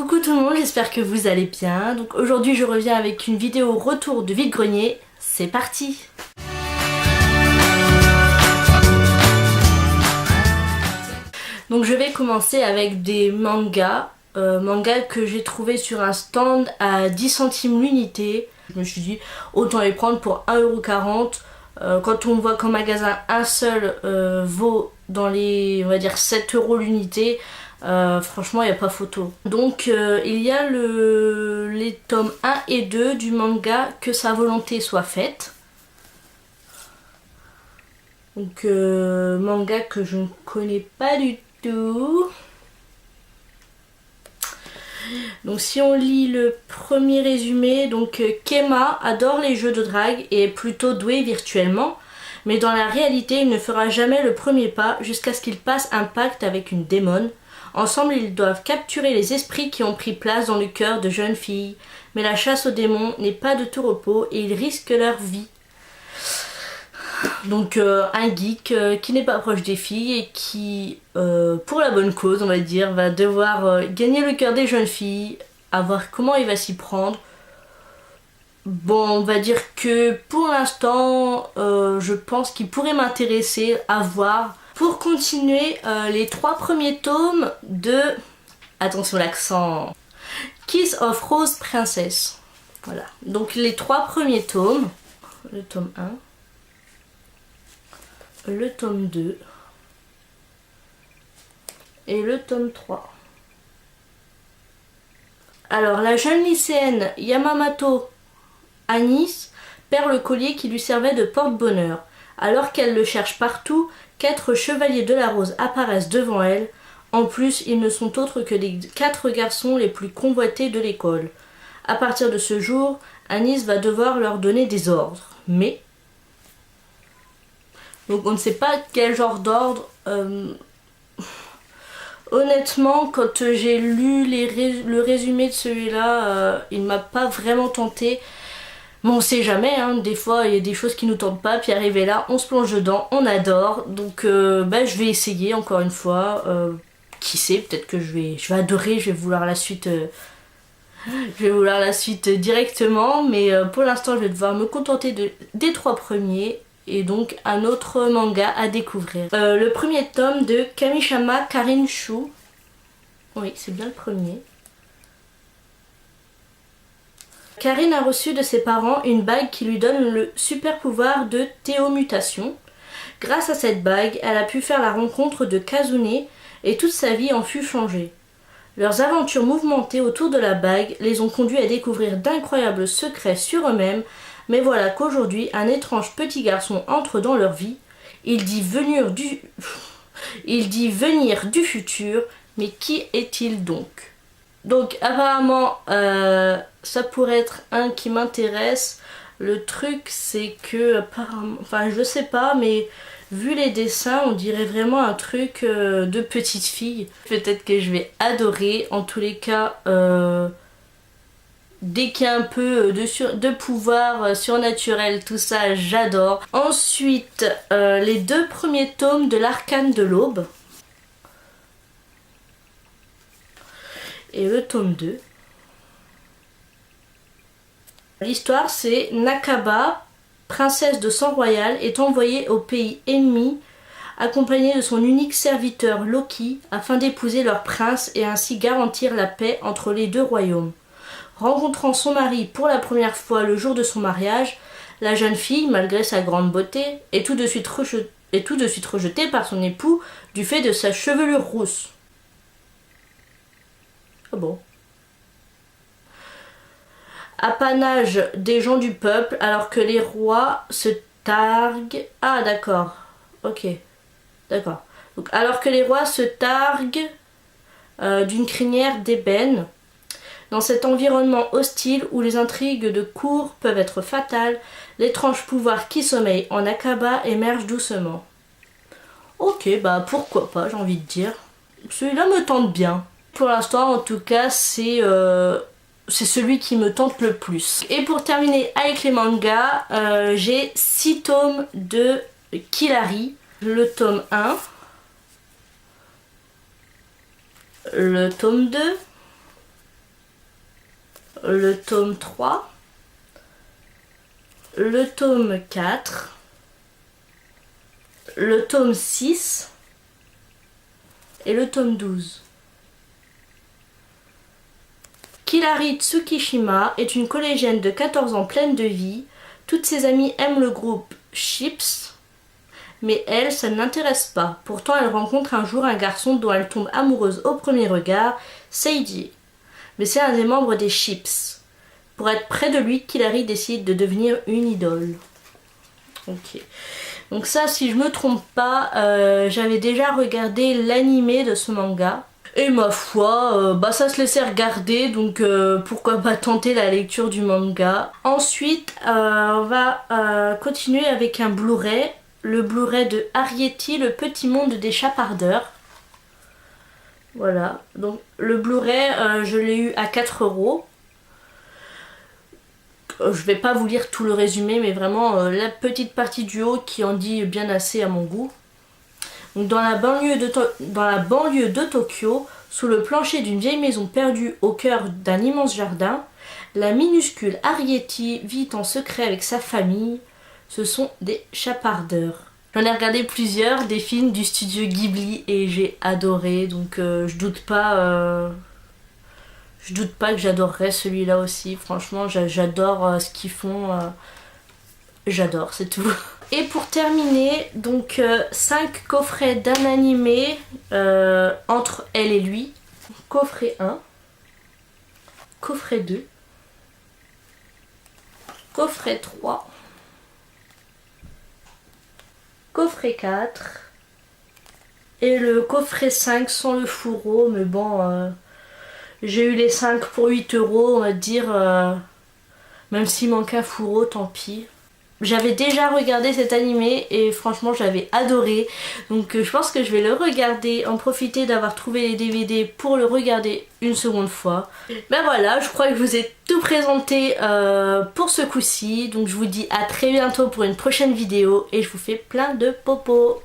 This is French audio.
Coucou tout le monde, j'espère que vous allez bien. Donc aujourd'hui je reviens avec une vidéo retour de vide-grenier. C'est parti! Donc je vais commencer avec des mangas. Mangas que j'ai trouvé sur un stand à 10 centimes l'unité. Je me suis dit autant les prendre pour 1,40 €. Quand on voit qu'en magasin un seul vaut dans les, on va dire, 7 € l'unité. Franchement il n'y a pas photo. Donc il y a les tomes 1 et 2 du manga Que sa volonté soit faite. Donc manga que je ne connais pas du tout. Donc si on lit le premier résumé, donc Kema adore les jeux de drague et est plutôt doué virtuellement, mais dans la réalité il ne fera jamais le premier pas jusqu'à ce qu'il passe un pacte avec une démone. Ensemble, ils doivent capturer les esprits qui ont pris place dans le cœur de jeunes filles. Mais la chasse aux démons n'est pas de tout repos et ils risquent leur vie. Donc un geek qui n'est pas proche des filles et qui, pour la bonne cause on va dire, va devoir gagner le cœur des jeunes filles, à voir comment il va s'y prendre. Bon, on va dire que pour l'instant, je pense qu'il pourrait m'intéresser à voir. Pour continuer, les 3 premiers tomes de, attention l'accent, Kiss of Rose Princess. Voilà, donc les 3 premiers tomes, le tome 1, le tome 2 et le tome 3. Alors la jeune lycéenne Yamamoto Anis perd le collier qui lui servait de porte-bonheur. Alors qu'elle le cherche partout, 4 chevaliers de la rose apparaissent devant elle. En plus, ils ne sont autres que les 4 garçons les plus convoités de l'école. À partir de ce jour, Anis va devoir leur donner des ordres. Mais donc on ne sait pas quel genre d'ordre. Honnêtement, quand j'ai lu le résumé de celui-là, il ne m'a pas vraiment tenté. Bon, on sait jamais, hein, des fois il y a des choses qui nous tentent pas, puis arrivé là, on se plonge dedans, on adore. Donc je vais essayer encore une fois. Qui sait, peut-être que je vais adorer, je vais vouloir la suite. Je vais vouloir la suite directement, mais pour l'instant je vais devoir me contenter des 3 premiers. Et donc un autre manga à découvrir. Le premier tome de Kamishama Karin Shu. Oui, c'est bien le premier. Karin a reçu de ses parents une bague qui lui donne le super pouvoir de théomutation. Grâce à cette bague, elle a pu faire la rencontre de Kazune et toute sa vie en fut changée. Leurs aventures mouvementées autour de la bague les ont conduits à découvrir d'incroyables secrets sur eux-mêmes, mais voilà qu'aujourd'hui, un étrange petit garçon entre dans leur vie. Il dit venir du futur, mais qui est-il donc? Donc apparemment ça pourrait être un qui m'intéresse. Le truc c'est que apparemment, enfin je sais pas, mais vu les dessins on dirait vraiment un truc de petite fille. Peut-être que je vais adorer. En tous les cas dès qu'il y a un peu de pouvoir surnaturel, tout ça j'adore. Ensuite les 2 premiers tomes de l'Arcane de l'Aube et le tome 2. L'histoire c'est Nakaba, princesse de sang royal, est envoyée au pays ennemi accompagnée de son unique serviteur Loki afin d'épouser leur prince et ainsi garantir la paix entre les 2 royaumes. Rencontrant son mari pour la première fois le jour de son mariage, la jeune fille, malgré sa grande beauté, est tout de suite rejetée par son époux du fait de sa chevelure rousse. Ah bon. Apanage des gens du peuple alors que les rois se targuent. Ah d'accord. Ok. D'accord. Donc alors que les rois se targuent d'une crinière d'ébène. Dans cet environnement hostile où les intrigues de cour peuvent être fatales, l'étrange pouvoir qui sommeille en Nakaba émerge doucement. Ok, bah pourquoi pas, j'ai envie de dire. Celui-là me tente bien. Pour l'instant, en tout cas, c'est celui qui me tente le plus. Et pour terminer avec les mangas, j'ai 6 tomes de Killary. Le tome 1, le tome 2, le tome 3, le tome 4, le tome 6 et le tome 12. Kirari Tsukishima est une collégienne de 14 ans pleine de vie. Toutes ses amies aiment le groupe Chips, mais elle, ça ne l'intéresse pas. Pourtant, elle rencontre un jour un garçon dont elle tombe amoureuse au premier regard, Seiji. Mais c'est un des membres des Chips. Pour être près de lui, Kirari décide de devenir une idole. Ok. Donc ça, si je me trompe pas, j'avais déjà regardé l'animé de ce manga. Et ma foi, ça se laissait regarder, donc pourquoi pas tenter la lecture du manga. Ensuite, on va continuer avec un Blu-ray. Le Blu-ray de Arrietty, le petit monde des chapardeurs. Voilà, donc le Blu-ray, je l'ai eu à 4 €. Je vais pas vous lire tout le résumé, mais vraiment la petite partie du haut qui en dit bien assez à mon goût. Donc dans la banlieue de Tokyo, sous le plancher d'une vieille maison perdue au cœur d'un immense jardin, la minuscule Arrietty vit en secret avec sa famille. Ce sont des chapardeurs. J'en ai regardé plusieurs, des films du studio Ghibli et j'ai adoré, donc je doute pas que j'adorerais celui-là aussi. Franchement, j'adore ce qu'ils font. J'adore, c'est tout. Et pour terminer, donc 5 coffrets d'un animé entre elle et lui. Coffret 1, coffret 2, coffret 3, coffret 4 et le coffret 5 sans le fourreau, mais bon, j'ai eu les 5 pour 8 €, on va dire, même s'il manque un fourreau, tant pis. J'avais déjà regardé cet animé et franchement j'avais adoré, donc je pense que je vais le regarder, en profiter d'avoir trouvé les DVD pour le regarder une seconde fois. Ben voilà, je crois que je vous ai tout présenté pour ce coup-ci, donc je vous dis à très bientôt pour une prochaine vidéo et je vous fais plein de popos.